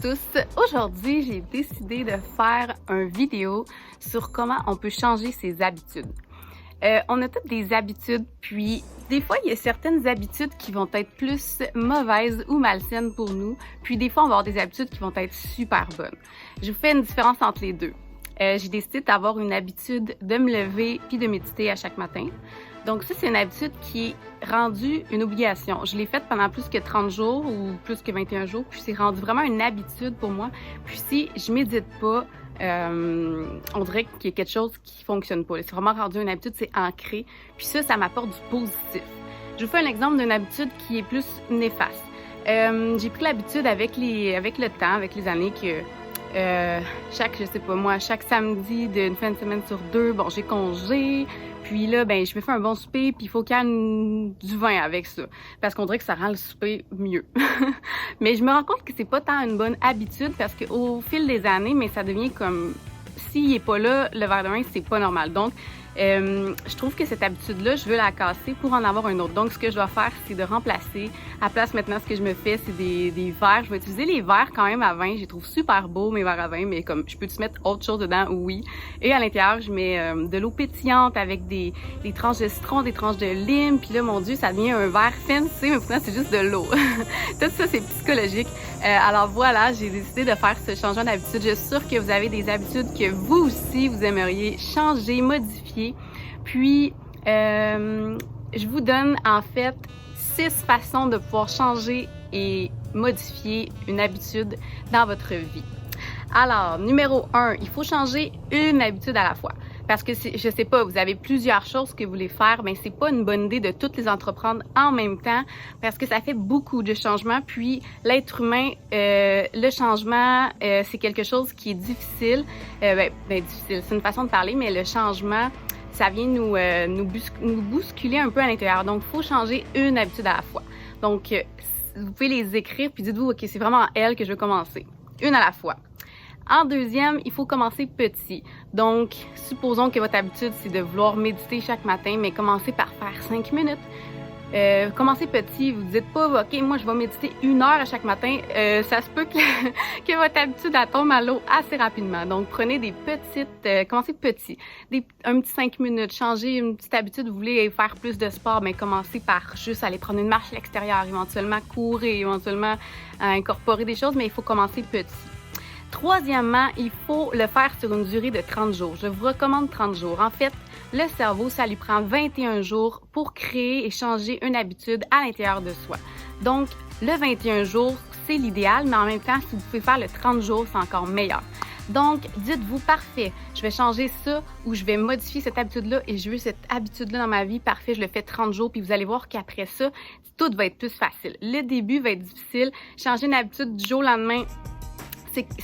tous! Aujourd'hui, j'ai décidé de faire une vidéo sur comment on peut changer ses habitudes. On a toutes des habitudes, puis des fois, il y a certaines habitudes qui vont être plus mauvaises ou malsaines pour nous, puis des fois, on va avoir des habitudes qui vont être super bonnes. Je vous fais une différence entre les deux. J'ai décidé d'avoir une habitude de me lever puis de méditer à chaque matin. Donc ça, c'est une habitude qui est rendue une obligation. Je l'ai faite pendant plus que 30 jours ou plus que 21 jours, puis c'est rendu vraiment une habitude pour moi. Puis si je médite pas, on dirait qu'il y a quelque chose qui fonctionne pas. C'est vraiment rendu une habitude, c'est ancré. Puis ça m'apporte du positif. Je vous fais un exemple d'une habitude qui est plus néfaste. J'ai pris l'habitude avec le temps, avec les années que chaque samedi d'une fin de semaine sur deux, bon, j'ai congé. Puis là, ben, je me fais un bon souper, puis il faut qu'il y ait du vin avec ça. Parce qu'on dirait que ça rend le souper mieux. Mais je me rends compte que c'est pas tant une bonne habitude parce qu'au fil des années, mais ça devient comme s'il est pas là, le verre de vin, c'est pas normal. Donc, je trouve que cette habitude-là, je veux la casser pour en avoir une autre. Donc, ce que je dois faire, c'est de remplacer. À place, maintenant, ce que je me fais, c'est des verres. Je vais utiliser les verres quand même à vin. Je les trouve super beaux, mes verres à vin, mais comme je peux-tu mettre autre chose dedans? Oui. Et à l'intérieur, je mets de l'eau pétillante avec des tranches de citron, des tranches de lime. Puis là, mon Dieu, ça devient un verre fancy, mais pourtant, c'est juste de l'eau. Tout ça, c'est psychologique. Alors voilà, j'ai décidé de faire ce changement d'habitude. Je suis sûre que vous avez des habitudes que vous aussi, vous aimeriez changer, modifier. Puis, je vous donne en fait 6 façons de pouvoir changer et modifier une habitude dans votre vie. Alors, numéro 1, il faut changer une habitude à la fois. Parce que je sais pas, vous avez plusieurs choses que vous voulez faire, mais c'est pas une bonne idée de toutes les entreprendre en même temps parce que ça fait beaucoup de changements. Puis l'être humain, le changement, c'est quelque chose qui est difficile. Difficile, c'est une façon de parler, mais le changement, ça vient nous bousculer un peu à l'intérieur. Donc, il faut changer une habitude à la fois. Donc, vous pouvez les écrire puis dites-vous, OK, c'est vraiment elle que je veux commencer. Une à la fois. En deuxième, il faut commencer petit. Donc, supposons que votre habitude, c'est de vouloir méditer chaque matin, mais commencez par faire 5 minutes. Commencez petit, vous dites pas, OK, moi, je vais méditer 1 heure à chaque matin. Ça se peut que votre habitude, elle tombe à l'eau assez rapidement. Donc, prenez des petites, commencez petit. Un petit 5 minutes, changez une petite habitude, vous voulez faire plus de sport, mais commencez par juste aller prendre une marche à l'extérieur, éventuellement courir, éventuellement incorporer des choses, mais il faut commencer petit. Troisièmement, il faut le faire sur une durée de 30 jours. Je vous recommande 30 jours. En fait, le cerveau, ça lui prend 21 jours pour créer et changer une habitude à l'intérieur de soi. Donc, le 21 jours, c'est l'idéal, mais en même temps, si vous pouvez faire le 30 jours, c'est encore meilleur. Donc, dites-vous, parfait, je vais changer ça ou je vais modifier cette habitude-là et je veux cette habitude-là dans ma vie. Parfait, je le fais 30 jours, puis vous allez voir qu'après ça, tout va être plus facile. Le début va être difficile. Changer une habitude du jour au lendemain,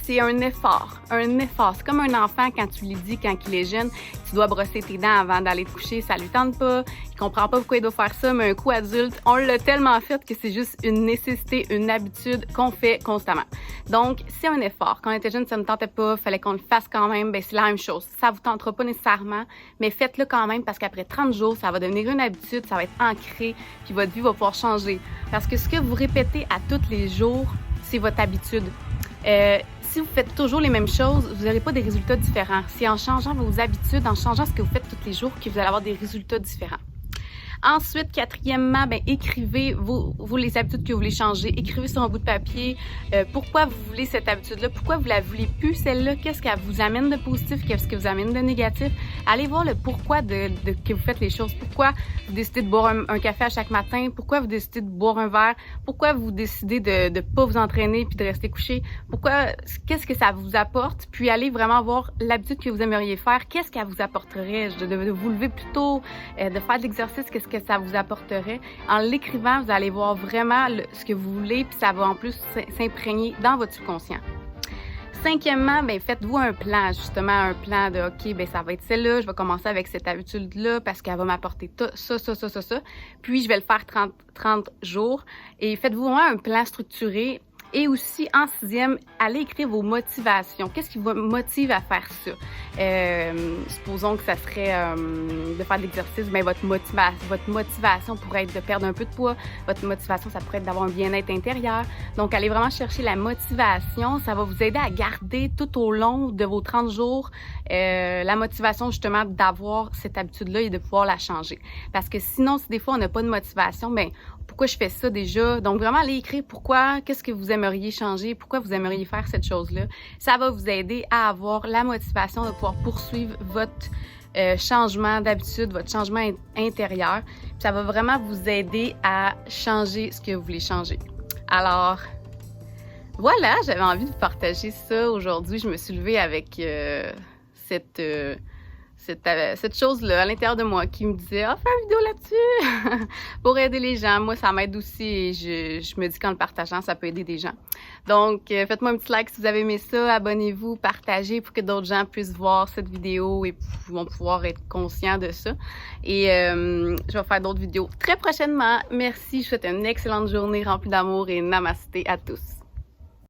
c'est un effort. C'est comme un enfant quand tu lui dis, quand il est jeune, tu dois brosser tes dents avant d'aller te coucher, ça lui tente pas, il comprend pas pourquoi il doit faire ça, mais un coup adulte, on l'a tellement fait que c'est juste une nécessité, une habitude qu'on fait constamment. Donc, c'est un effort. Quand on était jeune, ça ne tentait pas, fallait qu'on le fasse quand même, ben c'est la même chose. Ça vous tentera pas nécessairement, mais faites-le quand même parce qu'après 30 jours, ça va devenir une habitude, ça va être ancré, puis votre vie va pouvoir changer. Parce que ce que vous répétez à tous les jours, c'est votre habitude. Si vous faites toujours les mêmes choses, vous n'aurez pas des résultats différents. C'est en changeant vos habitudes, en changeant ce que vous faites tous les jours que vous allez avoir des résultats différents. Ensuite, quatrièmement, écrivez les habitudes que vous voulez changer. Écrivez sur un bout de papier pourquoi vous voulez cette habitude-là, pourquoi vous la voulez plus, celle-là, qu'est-ce qu'elle vous amène de positif, qu'est-ce que vous amène de négatif. Allez voir le pourquoi que vous faites les choses. Pourquoi vous décidez de boire un café à chaque matin, pourquoi vous décidez de boire un verre, pourquoi vous décidez de ne pas vous entraîner puis de rester couché, qu'est-ce que ça vous apporte, puis allez vraiment voir l'habitude que vous aimeriez faire, qu'est-ce qu'elle vous apporterait, de vous lever plus tôt, de faire de l'exercice, qu'est-ce que ça vous apporterait. En l'écrivant, vous allez voir vraiment ce que vous voulez, puis ça va en plus s'imprégner dans votre subconscient. Cinquièmement, faites-vous un plan, justement, un plan de OK, ça va être celle-là, je vais commencer avec cette habitude-là parce qu'elle va m'apporter ça. Puis je vais le faire 30 jours. Et faites-vous vraiment un plan structuré. Et aussi, en 6e, allez écrire vos motivations. Qu'est-ce qui vous motive à faire ça? Supposons que ça serait de faire de l'exercice, bien, votre motivation pourrait être de perdre un peu de poids. Votre motivation, ça pourrait être d'avoir un bien-être intérieur. Donc, allez vraiment chercher la motivation. Ça va vous aider à garder tout au long de vos 30 jours la motivation, justement, d'avoir cette habitude-là et de pouvoir la changer. Parce que sinon, si des fois, on n'a pas de motivation, bien, pourquoi je fais ça déjà? Donc, vraiment, allez écrire pourquoi, qu'est-ce que vous aimeriez changer, pourquoi vous aimeriez faire cette chose-là. Ça va vous aider à avoir la motivation de pouvoir poursuivre votre changement d'habitude, votre changement intérieur. Puis ça va vraiment vous aider à changer ce que vous voulez changer. Alors, voilà, j'avais envie de vous partager ça aujourd'hui. Je me suis levée avec cette chose-là à l'intérieur de moi qui me disait « Ah, fais une vidéo là-dessus! » pour aider les gens. Moi, ça m'aide aussi et je me dis qu'en le partageant, ça peut aider des gens. Donc, faites-moi un petit like si vous avez aimé ça, abonnez-vous, partagez pour que d'autres gens puissent voir cette vidéo et vont pouvoir être conscients de ça. Et je vais faire d'autres vidéos très prochainement. Merci, je vous souhaite une excellente journée remplie d'amour et namasté à tous.